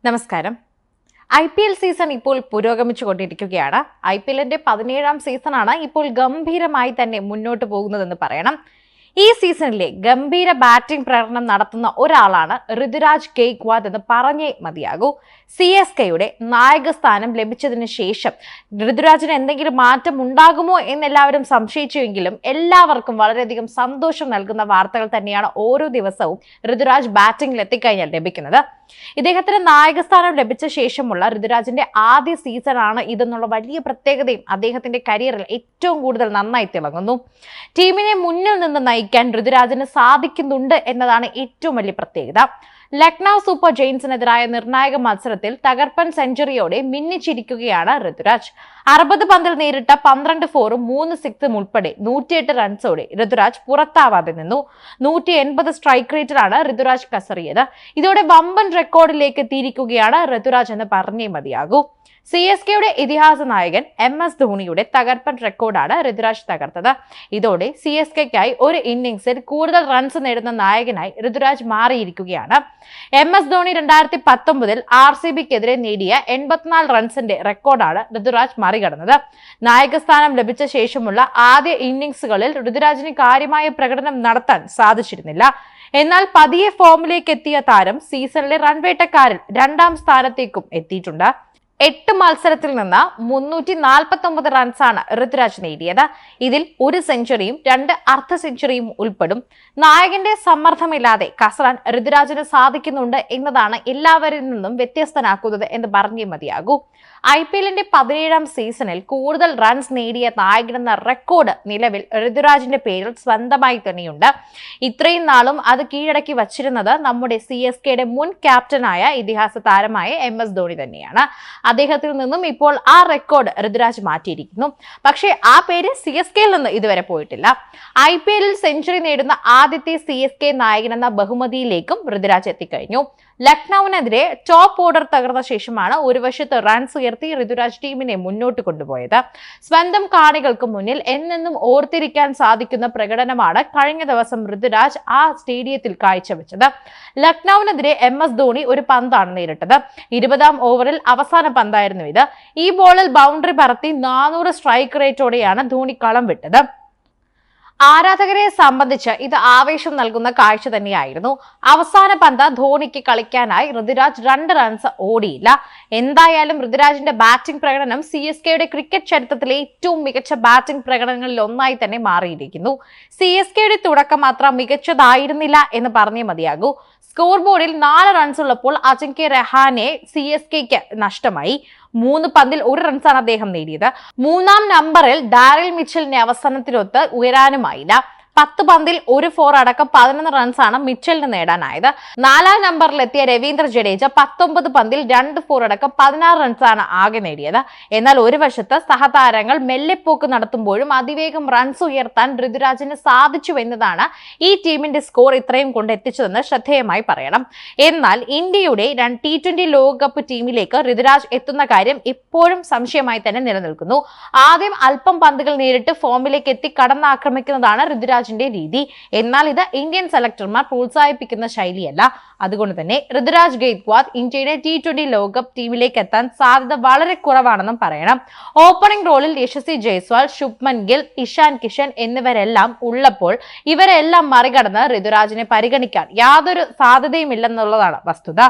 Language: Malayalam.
നമസ്കാരം. IPL സീസൺ ഇപ്പോൾ പുരോഗമിച്ചുകൊണ്ടിരിക്കുകയാണ്. IPLന്റെ 17ാം സീസണാണ് ഇപ്പോൾ ഗംഭീരമായി തന്നെ മുന്നോട്ട് പോകുന്നതെന്ന് പറയണം. ഈ സീസണിലെ ഗംഭീര ബാറ്റിംഗ് പ്രകടനം നടത്തുന്ന ഒരാളാണ് ഋതുരാജ് ഗെയ്ക്വാദ് എന്ന് പറഞ്ഞേ മതിയാകൂ. CSKയുടെ നായക സ്ഥാനം ലഭിച്ചതിന് ശേഷം ഋതുരാജിന് എന്തെങ്കിലും മാറ്റം ഉണ്ടാകുമോ എന്നെല്ലാവരും സംശയിച്ചുവെങ്കിലും എല്ലാവർക്കും വളരെയധികം സന്തോഷം നൽകുന്ന വാർത്തകൾ തന്നെയാണ് ഓരോ ദിവസവും ഋതുരാജ് ബാറ്റിംഗിൽ എത്തിക്കഴിഞ്ഞാൽ ലഭിക്കുന്നത്. ഇദ്ദേഹത്തിന് നായകസ്ഥാനം ലഭിച്ച ശേഷമുള്ള ഋതുരാജിന്റെ ആദ്യ സീസണാണ് ഇതെന്നുള്ള വലിയ പ്രത്യേകതയും അദ്ദേഹത്തിന്റെ കരിയറിൽ ഏറ്റവും കൂടുതൽ നന്നായി തിളങ്ങുന്നു. ടീമിനെ മുന്നിൽ നിന്ന് നയിക്കാൻ ഋതുരാജിന് സാധിക്കുന്നുണ്ട് എന്നതാണ് ഏറ്റവും വലിയ പ്രത്യേകത. ലക്നൌ സൂപ്പർ ജെയിൻസിനെതിരായ നിർണായക മത്സരത്തിൽ തകർപ്പൻ സെഞ്ചുറിയോടെ മിന്നിച്ചിരിക്കുകയാണ് ഋതുരാജ്. 60 പന്തിൽ നേരിട്ട 12 ഫോറും 3 സിക്സും ഉൾപ്പെടെ 108 റൺസോടെ ഋതുരാജ് പുറത്താവാതെ നിന്നു. 180 സ്ട്രൈക്ക് റേറ്റിലാണ് ഋതുരാജ് കസറിയത്. ഇതോടെ വമ്പൻ റെക്കോർഡിലേക്ക് എത്തിയിരിക്കുകയാണ് ഋതുരാജ് എന്ന് പറഞ്ഞേ മതിയാകൂ. CSKയുടെ ഇതിഹാസ നായകൻ MS ധോണിയുടെ തകർപ്പൻ റെക്കോർഡാണ് ഋതുരാജ് തകർത്തത്. ഇതോടെ CSKയ്ക്കായി ഒരു ഇന്നിംഗ്സിൽ കൂടുതൽ റൺസ് നേടുന്ന നായകനായി ഋതുരാജ് മാറിയിരിക്കുകയാണ്. MS ധോണി 2019-ൽ RCBക്കെതിരെ നേടിയ 84 റൺസിന്റെ റെക്കോർഡാണ് ഋതുരാജ് മറികടന്നത്. നായകസ്ഥാനം ലഭിച്ച ശേഷമുള്ള ആദ്യ ഇന്നിംഗ്സുകളിൽ ഋതുരാജിന് കാര്യമായ പ്രകടനം നടത്താൻ സാധിച്ചിരുന്നില്ല. എന്നാൽ പതിയെ ഫോമിലേക്ക് എത്തിയ താരം സീസണിലെ റൺവേട്ടക്കാരിൽ 2ാം സ്ഥാനത്തേക്കും എത്തിയിട്ടുണ്ട്. 8 മത്സരത്തിൽ നിന്ന് 349 റൺസാണ് ഋതുരാജ് നേടിയത്. ഇതിൽ 1 സെഞ്ചുറിയും 2 അർദ്ധ സെഞ്ചുറിയും ഉൾപ്പെടും. നായകന്റെ സമ്മർദ്ദമില്ലാതെ കസറാൻ ഋതുരാജിന് സാധിക്കുന്നുണ്ട് എന്നതാണ് എല്ലാവരിൽ നിന്നും വ്യത്യസ്തനാക്കുന്നത് എന്ന് പറഞ്ഞേ മതിയാകൂ. IPLന്റെ 17ാം സീസണിൽ കൂടുതൽ റൺസ് നേടിയ നായകനെന്ന റെക്കോർഡ് നിലവിൽ ഋതുരാജിന്റെ പേരിൽ സ്വന്തമായി തന്നെയുണ്ട്. ഇത്രയും നാളും അത് കീഴടക്കി വച്ചിരുന്നത് നമ്മുടെ CSKയുടെ മുൻ ക്യാപ്റ്റനായ ഇതിഹാസ താരമായ MS ധോണി തന്നെയാണ്. അദ്ദേഹത്തിൽ നിന്നും ഇപ്പോൾ ആ റെക്കോർഡ് ഋതുരാജ് മാറ്റിയിരിക്കുന്നു. പക്ഷേ ആ പേര് CSKയിൽ നിന്ന് ഇതുവരെ പോയിട്ടില്ല. IPLൽ സെഞ്ചുറി നേടുന്ന ആദ്യത്തെ CSK നായകനെന്ന ബഹുമതിയിലേക്കും ഋതുരാജ് എത്തിക്കഴിഞ്ഞു. ലക്നൌവിനെതിരെ ടോപ്പ് ഓർഡർ തകർന്ന ശേഷമാണ് ഒരു വശത്ത് റൺസ് ഉയർത്തി ഋതുരാജ് ടീമിനെ മുന്നോട്ട് കൊണ്ടുപോയത്. സ്വന്തം കാണികൾക്ക് മുന്നിൽ എന്നെന്നും ഓർത്തിരിക്കാൻ സാധിക്കുന്ന പ്രകടനമാണ് കഴിഞ്ഞ ദിവസം ഋതുരാജ് ആ സ്റ്റേഡിയത്തിൽ കാഴ്ചവെച്ചത്. ലക്നൌവിനെതിരെ MS ധോണി ഒരു പന്താണ് നേരിട്ടത്. 20ാം ഓവറിൽ അവസാന പന്തായിരുന്നു ഇത്. ഈ ബോളിൽ ബൗണ്ടറി പറത്തി 400 സ്ട്രൈക്ക് റേറ്റോടെയാണ് ധോണി കളം വിട്ടത്. ആരാധകരെ സംബന്ധിച്ച് ഇത് ആവേശം നൽകുന്ന കാഴ്ച തന്നെയായിരുന്നു. അവസാന പന്ത് ധോണിക്ക് കളിക്കാനായി ഋതുരാജ് 2 റൺസ് ഓടിയില്ല. എന്തായാലും ഋതുരാജിന്റെ ബാറ്റിംഗ് പ്രകടനം CSKയുടെ ക്രിക്കറ്റ് ചരിത്രത്തിലെ ഏറ്റവും മികച്ച ബാറ്റിംഗ് പ്രകടനങ്ങളിൽ ഒന്നായി തന്നെ മാറിയിരിക്കുന്നു. CSKയുടെ തുടക്കം അത്ര മികച്ചതായിരുന്നില്ല എന്ന് പറഞ്ഞേ മതിയാകൂ. സ്കോർ ബോർഡിൽ 4 റൺസ് ഉള്ളപ്പോൾ അജിങ്ക്യ രഹാനെ CSKയ്ക്ക് നഷ്ടമായി. 3 പന്തിൽ 1 റൺസാണ് അദ്ദേഹം നേടിയത്. 3ാം നമ്പറിൽ ഡാരിൽ മിച്ചലിനെ അവസാനത്തിലൊത്ത് ഉയരാനുമായില്ല. 10 പന്തിൽ 1 ഫോർ അടക്കം 11 റൺസാണ് മിച്ചലിന് നേടാനായത്. 4ാം നമ്പറിലെത്തിയ രവീന്ദ്ര ജഡേജ 19 പന്തിൽ 2 ഫോർ അടക്കം 16 റൺസാണ് ആകെ നേടിയത്. എന്നാൽ ഒരു വശത്ത് സഹതാരങ്ങൾ മെല്ലെപ്പോക്ക് നടത്തുമ്പോഴും അതിവേഗം റൺസ് ഉയർത്താൻ ഋതുരാജിന് സാധിച്ചു എന്നതാണ് ഈ ടീമിന്റെ സ്കോർ ഇത്രയും കൊണ്ട് എത്തിച്ചതെന്ന് ശ്രദ്ധേയമായി പറയണം. എന്നാൽ ഇന്ത്യയുടെ T20 ലോകകപ്പ് ടീമിലേക്ക് ഋതുരാജ് എത്തുന്ന കാര്യം ഇപ്പോഴും സംശയമായി തന്നെ നിലനിൽക്കുന്നു. ആദ്യം അല്പം പന്തുകൾ നേരിട്ട് ഫോമിലേക്ക് എത്തി കടന്നാക്രമിക്കുന്നതാണ് ഋതുരാജ് രീതി. എന്നാൽ ഇത് ഇന്ത്യൻ സെലക്ടർമാർ പ്രോത്സാഹിപ്പിക്കുന്ന ശൈലിയല്ല. അതുകൊണ്ട് തന്നെ ഋതുരാജ് ഗെയ്ക്വാദ് ഇന്ത്യയുടെ T20 ലോകകപ്പ് ടീമിലേക്ക് എത്താൻ സാധ്യത വളരെ കുറവാണെന്നും പറയണം. ഓപ്പണിംഗ് റോളിൽ യശസ്വി ജയ്സ്വാൾ, ശുഭ്മൻ ഗിൽ, ഇഷാൻ കിഷൻ എന്നിവരെല്ലാം ഉള്ളപ്പോൾ ഇവരെല്ലാം മറികടന്ന് ഋതുരാജിനെ പരിഗണിക്കാൻ യാതൊരു സാധ്യതയുമില്ലെന്നുള്ളതാണ് വസ്തുത.